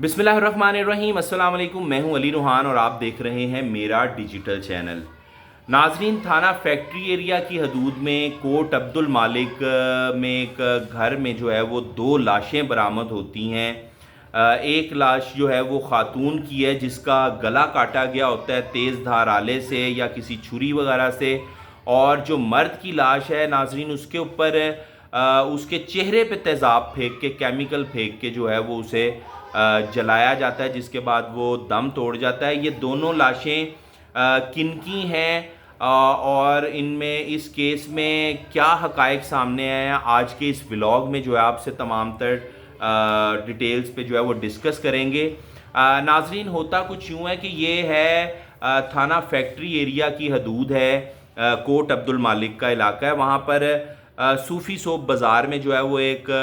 बिस्मिल्लाहिर्रहमानिर्रहीम। अस्सलाम वालेकुम। मैं हूं अली रूहान और आप देख रहे हैं मेरा डिजिटल चैनल। नाजरीन, थाना फैक्ट्री एरिया की हदूद में कोट अब्दुल मालिक में एक घर में जो है वो दो लाशें बरामद होती हैं। एक लाश जो है वो ख़ातून की है जिसका गला काटा गया होता है तेज़ धार आले से या किसी छुरी वगैरह से, और जो मर्द की लाश है नाजरीन उसके ऊपर उसके चेहरे पे तेज़ाब फेंक के, केमिकल फेंक के जो है वो उसे जलाया जाता है, जिसके बाद वो दम तोड़ जाता है। ये दोनों लाशें किनकी हैं और इनमें इस केस में क्या हक़ाइक़ सामने आए हैं, आज के इस व्लॉग में जो है आपसे तमाम तर डिटेल्स पे जो है वो डिस्कस करेंगे। नाजरीन, होता कुछ यूँ है कि ये है थाना फैक्ट्री एरिया की हदूद है, कोट अब्दुल मालिक का इलाका है। वहाँ पर सूफ़ी सोप बाज़ार में जो है वो एक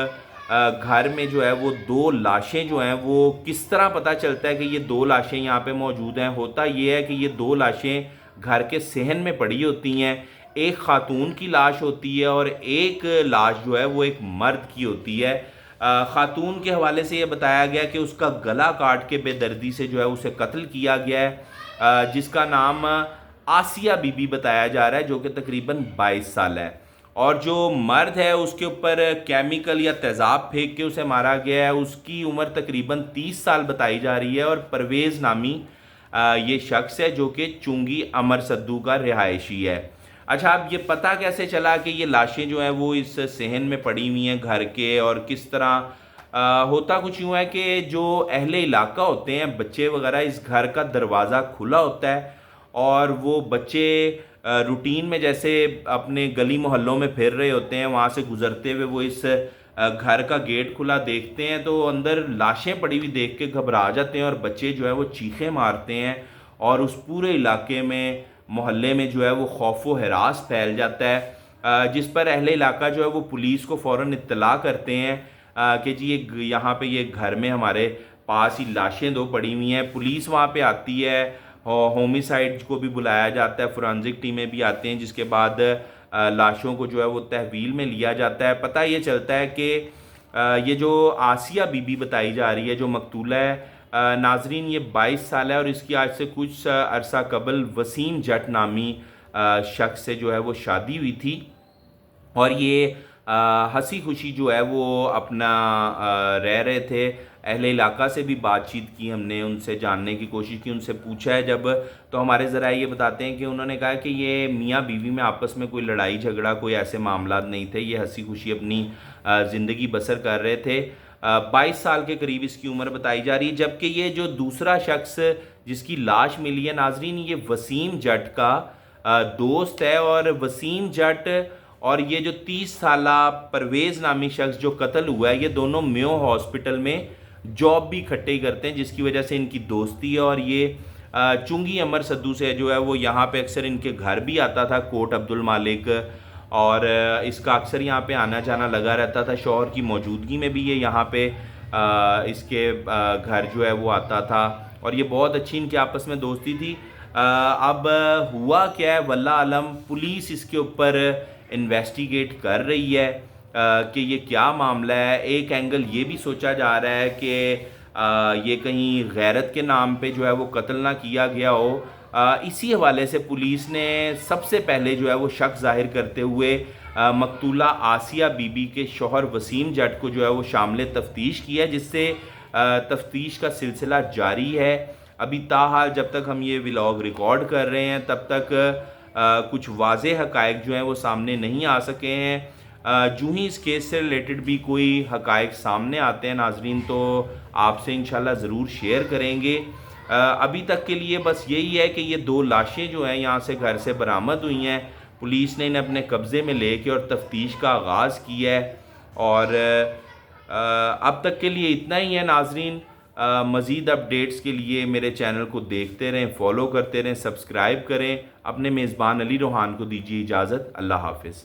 घर में जो है वो दो लाशें जो हैं वो किस तरह पता चलता है कि ये दो लाशें यहाँ पे मौजूद हैं। होता ये है कि ये दो लाशें घर के सहन में पड़ी होती हैं। एक ख़ातून की लाश होती है और एक लाश जो है वो एक मर्द की होती है। ख़ातून के हवाले से ये बताया गया कि उसका गला काट के बेदर्दी से जो है उसे कत्ल किया गया है, जिसका नाम आसिया बीबी बताया जा रहा है, जो कि तकरीबन 22 साल है। और जो मर्द है उसके ऊपर केमिकल या तेज़ाब फेंक के उसे मारा गया है, उसकी उम्र तकरीबन 30 साल बताई जा रही है। और परवेज़ नामी ये शख्स है जो कि चुंगी अमर सद्दू का रिहायशी है। अच्छा, अब ये पता कैसे चला कि ये लाशें जो हैं वो इस सहन में पड़ी हुई हैं घर के, और किस तरह होता कुछ यूँ है कि जो अहले इलाका होते हैं, बच्चे वगैरह, इस घर का दरवाज़ा खुला होता है और वो बच्चे रूटीन में जैसे अपने गली मोहल्लों में फिर रहे होते हैं, वहाँ से गुज़रते हुए वो इस घर का गेट खुला देखते हैं तो अंदर लाशें पड़ी हुई देख के घबरा जाते हैं और बच्चे जो है वो चीखें मारते हैं और उस पूरे इलाके में, मोहल्ले में जो है वो खौफ व हरास फैल जाता है, जिस पर अहले इलाका जो है वो पुलिस को फ़ौरन इत्तला करते हैं कि जी ये यहाँ पे ये घर में हमारे पास ही लाशें दो पड़ी हुई हैं। पुलिस वहाँ पे आती है, होमिसाइड को भी बुलाया जाता है, फोरेंसिक टीमें भी आती हैं, जिसके बाद लाशों को जो है वो तहवील में लिया जाता है। पता ये चलता है कि ये जो आसिया बीबी बताई जा रही है जो मकतूला है, नाजरीन ये 22 साल है और इसकी आज से कुछ अरसा कबल वसीम जट नामी शख्स से जो है वो शादी हुई थी। और ये हंसी खुशी जो है वो अपना रह रहे थे। अहले इलाका से भी बातचीत की हमने, उनसे जानने की कोशिश की, उनसे पूछा है जब, तो हमारे ज़रा ये बताते हैं कि उन्होंने कहा कि ये मियाँ बीवी में आपस में कोई लड़ाई झगड़ा, कोई ऐसे मामला नहीं थे, ये हंसी खुशी अपनी ज़िंदगी बसर कर रहे थे। 22 साल के करीब इसकी उम्र बताई जा रही है। जबकि ये जो दूसरा शख्स जिसकी लाश मिली है नाजरीन, ये वसीम जट का दोस्त है। और वसीम जट और ये जो 30 साला परवेज़ नामी शख्स जो कत्ल हुआ है, ये दोनों मेयो हॉस्पिटल में जॉब भी इकट्ठे ही करते हैं, जिसकी वजह से इनकी दोस्ती है। और ये चुंगी अमर सद्दू से जो है वो यहाँ पे अक्सर इनके घर भी आता था, कोट अब्दुल मालिक, और इसका अक्सर यहाँ पे आना जाना लगा रहता था। शौहर की मौजूदगी में भी ये यहाँ पे इसके घर जो है वो आता था और ये बहुत अच्छी इनकी आपस में दोस्ती थी। अब हुआ क्या है वल्लाह आलम, पुलिस इसके ऊपर इन्वेस्टिगेट कर रही है कि ये क्या मामला है। एक एंगल ये भी सोचा जा रहा है कि ये कहीं गैरत के नाम पे जो है वो कत्ल ना किया गया हो। इसी हवाले से पुलिस ने सबसे पहले जो है वो शक ज़ाहिर करते हुए मकतूला आसिया बीबी के शौहर वसीम जट को जो है वो शामिल तफ्तीश किया, जिससे तफ्तीश का सिलसिला जारी है। अभी ताहाल जब तक हम ये व्लॉग रिकॉर्ड कर रहे हैं तब तक कुछ वाज़ेह हक़ाइक़ जो हैं वो सामने नहीं आ सके हैं। जूँ ही इस केस से रिलेटेड भी कोई हक़ाइक़ सामने आते हैं नाजरीन तो आपसे इंशाल्लाह ज़रूर शेयर करेंगे। अभी तक के लिए बस यही है कि ये दो लाशें जो हैं यहाँ से घर से बरामद हुई हैं, पुलिस ने इन्हें अपने कब्ज़े में लेके और तफ्तीश का आगाज़ किया है। और अब तक के लिए इतना ही है नाजरीन। मज़ीद अपडेट्स के लिए मेरे चैनल को देखते रहें, फॉलो करते रहें, सब्सक्राइब करें। अपने मेज़बान अली रूहान को दीजिए इजाज़त। अल्लाह हाफ़िज़।